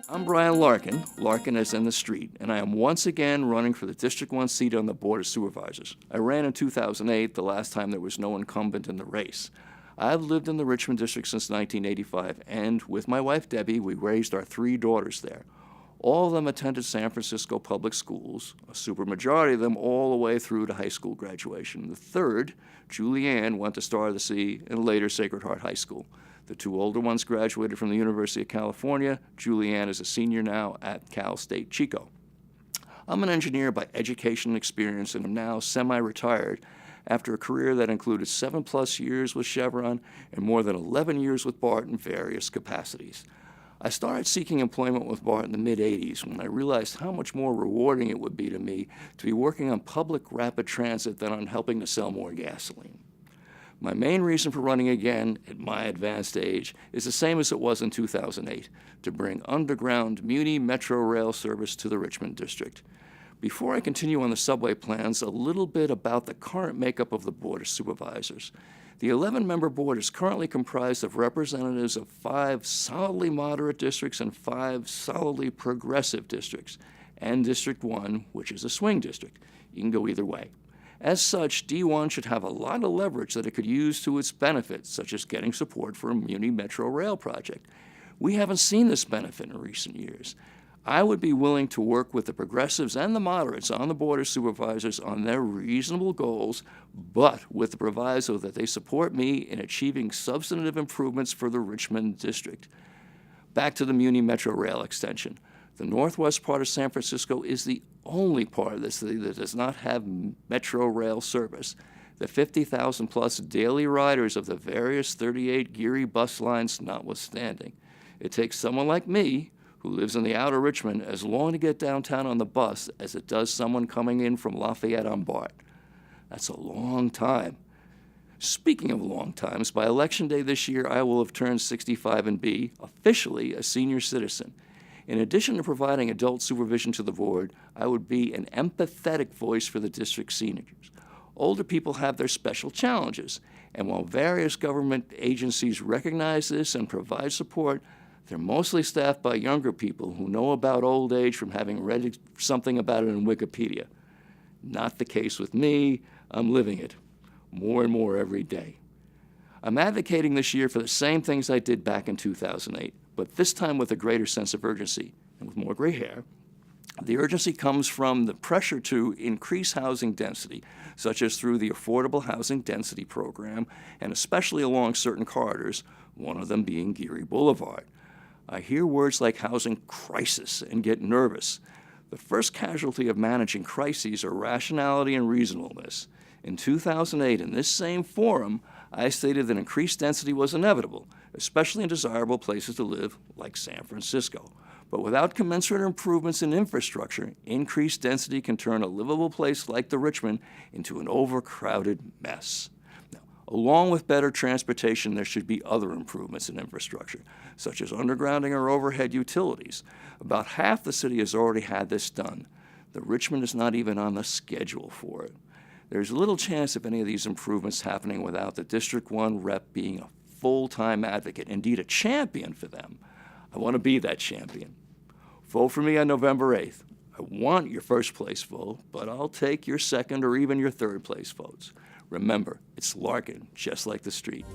I'm Brian Larkin, Larkin as in the street, and I am once again running for the District 1 seat on the Board of Supervisors. I ran in 2008, the last time there was no incumbent in the race. I've lived in the Richmond District since 1985, and with my wife Debbie, we raised our 3 daughters there. All of them attended San Francisco public schools, a supermajority of them all the way through to high school graduation. The third, Julianne, went to Star of the Sea and later Sacred Heart High School. The 2 older ones graduated from the University of California. Julianne is a senior now at Cal State Chico. I'm an engineer by education and experience and am now semi-retired after a career that included 7+ years with Chevron and more than 11 years with BART in various capacities. I started seeking employment with BART in the mid-'80s when I realized how much more rewarding it would be to me to be working on public rapid transit than on helping to sell more gasoline. My main reason for running again at my advanced age is the same as it was in 2008, to bring underground Muni Metro Rail service to the Richmond District. Before I continue on the subway plans, a little bit about the current makeup of the Board of Supervisors. The 11-member board is currently comprised of representatives of 5 solidly moderate districts and 5 solidly progressive districts, and District 1, which is a swing district. You can go either way. As such, D1 should have a lot of leverage that it could use to its benefit, such as getting support for a Muni Metro Rail project. We haven't seen this benefit in recent years. I would be willing to work with the progressives and the moderates on the Board of Supervisors on their reasonable goals, but with the proviso that they support me in achieving substantive improvements for the Richmond District. Back to the Muni Metro Rail extension. The northwest part of San Francisco is the only part of the city that does not have Metro Rail service. The 50,000+ daily riders of the various 38 Geary bus lines notwithstanding. It takes someone like me, who lives in the outer Richmond, as long to get downtown on the bus as it does someone coming in from Lafayette on BART. That's a long time. Speaking of long times, by Election Day this year, I will have turned 65 and be, officially, a senior citizen. In addition to providing adult supervision to the board, I would be an empathetic voice for the district seniors. Older people have their special challenges, and while various government agencies recognize this and provide support, they're mostly staffed by younger people who know about old age from having read something about it in Wikipedia. Not the case with me. I'm living it more and more every day. I'm advocating this year for the same things I did back in 2008, but this time with a greater sense of urgency and with more gray hair. The urgency comes from the pressure to increase housing density, such as through the Affordable Housing Density Program, and especially along certain corridors, one of them being Geary Boulevard. I hear words like housing crisis and get nervous. The first casualty of managing crises are rationality and reasonableness. In 2008, in this same forum, I stated that increased density was inevitable, especially in desirable places to live like San Francisco. But without commensurate improvements in infrastructure, increased density can turn a livable place like the Richmond into an overcrowded mess. Now, along with better transportation, there should be other improvements in infrastructure, such as undergrounding or overhead utilities. About half the city has already had this done. The Richmond is not even on the schedule for it. There's little chance of any of these improvements happening without the District 1 rep being a full-time advocate, indeed a champion for them. I want to be that champion. Vote for me on November 8th. I want your first place vote, but I'll take your second or even your third place votes. Remember, it's Larkin, just like the street.